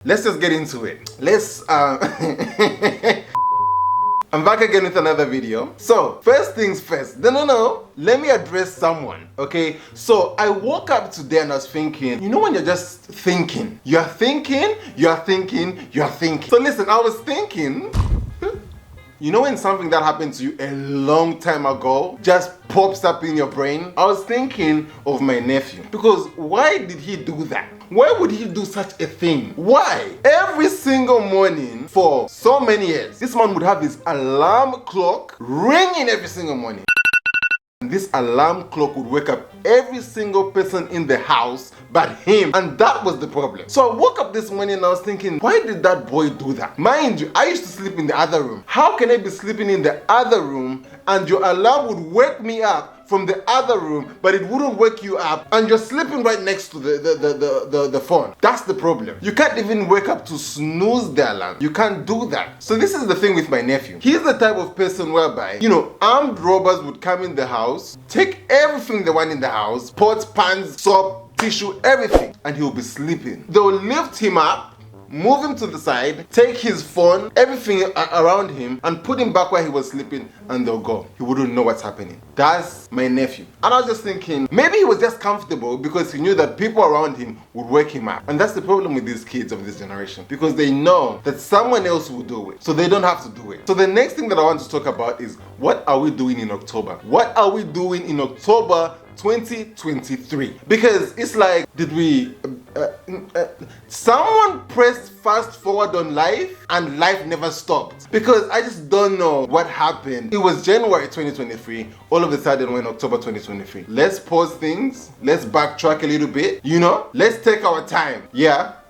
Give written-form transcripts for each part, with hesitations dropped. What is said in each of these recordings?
Let's just get into it. I'm back again with another video. So, first things first. No. Let me address someone, okay? So, I woke up today and I was thinking, you know when you're just thinking? You're thinking. So listen, I was thinking, you know when something that happened to you a long time ago just pops up in your brain? I was thinking of my nephew. Because why did he do that? Why would he do such a thing? Why? Every single morning for so many years, this man would have his alarm clock ringing every single morning. And this alarm clock would wake up every single person in the house but him. And that was the problem. So I woke up this morning and I was thinking, why did that boy do that? Mind you, I used to sleep in the other room. How can I be sleeping in the other room and your alarm would wake me up from the other room, but it wouldn't wake you up, and you're sleeping right next to the phone? That's the problem. You can't even wake up to snooze the alarm. You can't do that. So this is the thing with my nephew. He's the type of person whereby, armed robbers would come in the house, take everything they want in the house, pots, pans, soap, tissue, everything, and he'll be sleeping. They'll lift him up, move him to the side, take his phone, everything around him, and put him back where he was sleeping, and they'll go. He wouldn't know what's happening. That's my nephew. And I was just thinking, maybe he was just comfortable because he knew that people around him would wake him up. And that's the problem with these kids of this generation, because they know that someone else will do it, so they don't have to do it. So the next thing that I want to talk about is, what are we doing in October? What are we doing in October 2023? Because it's like, did we someone pressed fast forward on life and life never stopped? Because I just don't know what happened. It was January 2023, all of a sudden we're in October 2023. Let's pause things, let's backtrack a little bit, let's take our time.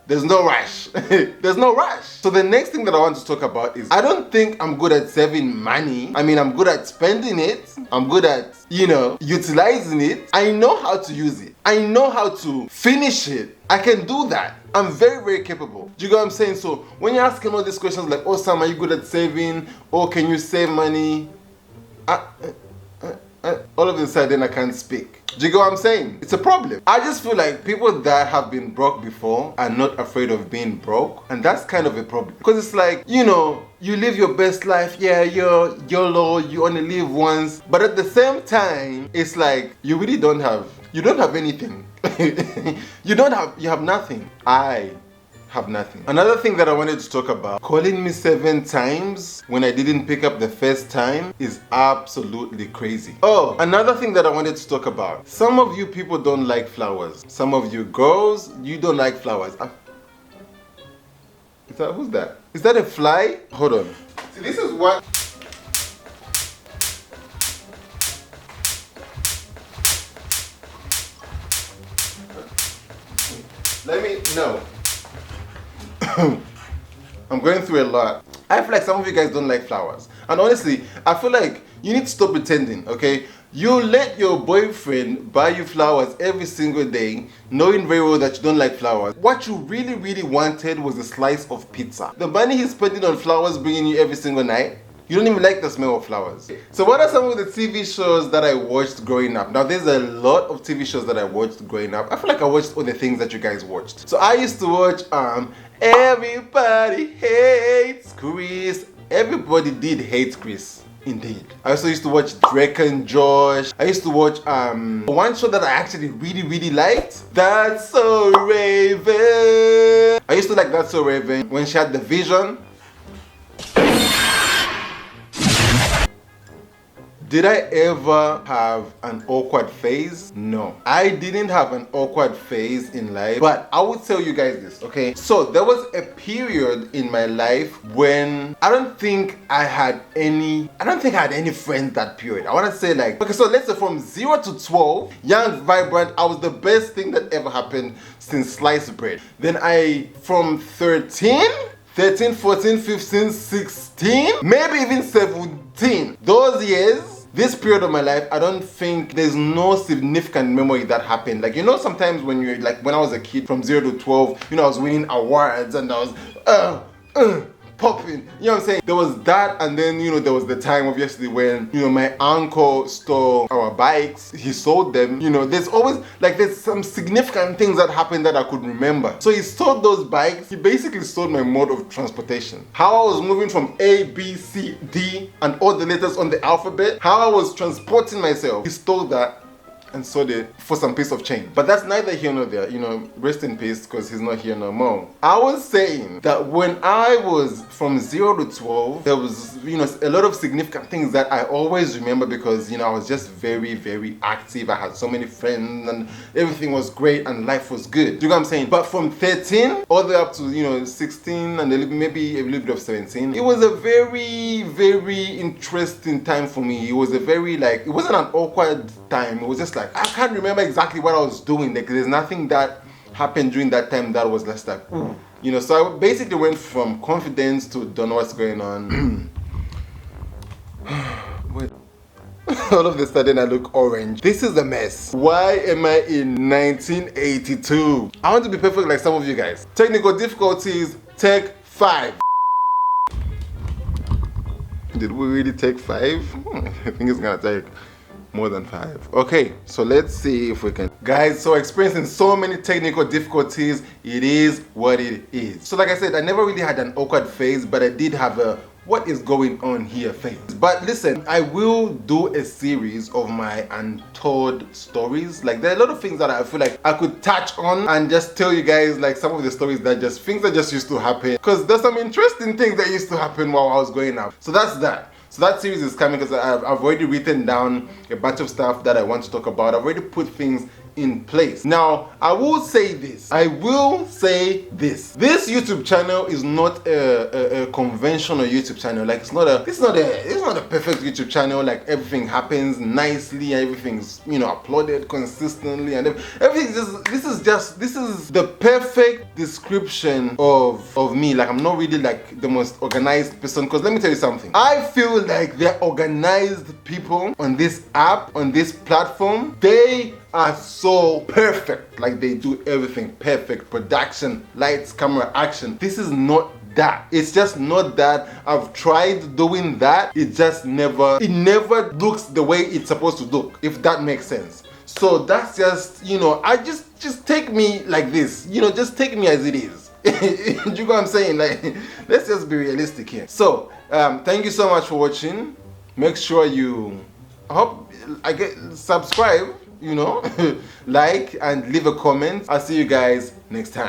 There's no rush. There's no rush. So the next thing that I want to talk about is, I don't think I'm good at saving money. I mean, I'm good at spending it. I'm good at, utilizing it. I know how to use it. I know how to finish it. I can do that. I'm very, very capable. Do you get what I'm saying? So when you're asking all these questions like, oh Sam, are you good at saving? Oh, can you save money? All of a sudden I can't speak. Do you get what I'm saying? It's a problem. I just feel like people that have been broke before are not afraid of being broke. And that's kind of a problem. Because it's like, you live your best life. Yeah, you're YOLO, you only live once. But at the same time, it's like, you really don't have anything. You have nothing. I have nothing. Another thing that I wanted to talk about, calling me 7 times when I didn't pick up the first time is absolutely crazy. Oh, another thing that I wanted to talk about. Some of you people don't like flowers. Some of you girls, you don't like flowers. Who's that? Is that a fly? Hold on. See, this is what... No. I'm going through a lot. I feel like some of you guys don't like flowers. And honestly, I feel like you need to stop pretending, okay? You let your boyfriend buy you flowers every single day, knowing very well that you don't like flowers. What you really, really wanted was a slice of pizza. The money he's spending on flowers bringing you every single night, you don't even like the smell of flowers. So what are some of the TV shows that I watched growing up? Now there's a lot of TV shows that I watched growing up. I feel like I watched all the things that you guys watched. So I used to watch Everybody Hates Chris. Everybody did hate Chris. Indeed. I also used to watch Drake and Josh. I used to watch one show that I actually really, really liked. That's So Raven. I used to like That's So Raven when she had the vision. Did I ever have an awkward phase? No. I didn't have an awkward phase in life, but I would tell you guys this, okay? So there was a period in my life when I don't think I had any friends that period. I want to say like, okay, so let's say from 0 to 12, young, vibrant, I was the best thing that ever happened since sliced bread. Then from 13, 14, 15, 16, maybe even 17. Those years, this period of my life, I don't think there's no significant memory that happened. Like, sometimes when you're like, when I was a kid from 0 to 12, I was winning awards and I was popping. You know what I'm saying? There was that, and then, you know, there was the time, obviously, when, you know, my uncle stole our bikes. He sold them. You know, there's always, like, there's some significant things that happened that I could remember. So he stole those bikes. He basically stole my mode of transportation. How I was moving from A, B, C, D, and all the letters on the alphabet. How I was transporting myself. He stole that and sold it for some piece of change. But that's neither here nor there, you know, rest in peace, because he's not here no more. I was saying that when I was from 0 to 12, there was, you know, a lot of significant things that I always remember because, you know, I was just very, very active. I had so many friends and everything was great and life was good. Do you know what I'm saying? But from 13 all the way up to, you know, 16 and maybe a little bit of 17, it was a very, very interesting time for me. It was a very, like, it wasn't an awkward time. It was just like, I can't remember exactly what I was doing. Like, there's nothing that happened during that time that was just like, ooh. You know, so I basically went from confidence to don't know what's going on. Wait. All of a sudden I look orange. This is a mess. Why am I in 1982? I want to be perfect like some of you guys. Technical difficulties, take 5. Did we really take 5? I think it's gonna take more than 5. Okay, so let's see if we can. Guys, so experiencing so many technical difficulties, it is what it is. So like I said, I never really had an awkward phase, but I did have a what is going on here phase. But listen, I will do a series of my untold stories. Like, there are a lot of things that I feel like I could touch on and just tell you guys, like, some of the stories that just, things that just used to happen. Because there's some interesting things that used to happen while I was growing up. So that's that. So that series is coming because I've already written down a bunch of stuff that I want to talk about. I've already put things in place. Now, I will say this. I will say this. This YouTube channel is not a conventional YouTube channel. Like, it's not a perfect YouTube channel. Like, everything happens nicely, everything's, you know, uploaded consistently, and everything. This is the perfect description of me. Like, I'm not really like the most organized person. Because let me tell you something. I feel like they're organized people on this app, on this platform. They are so perfect. Like, they do everything perfect. Production, lights, camera, action. This is not that. It's just not that. I've tried doing that. It never looks the way it's supposed to look, if that makes sense. So that's just, you know, I just take me like this. You know, just take me as it is. Do you know what I'm saying? Like, let's just be realistic here. So thank you so much for watching. Make sure you subscribe, you know, like and leave a comment. I'll see you guys next time.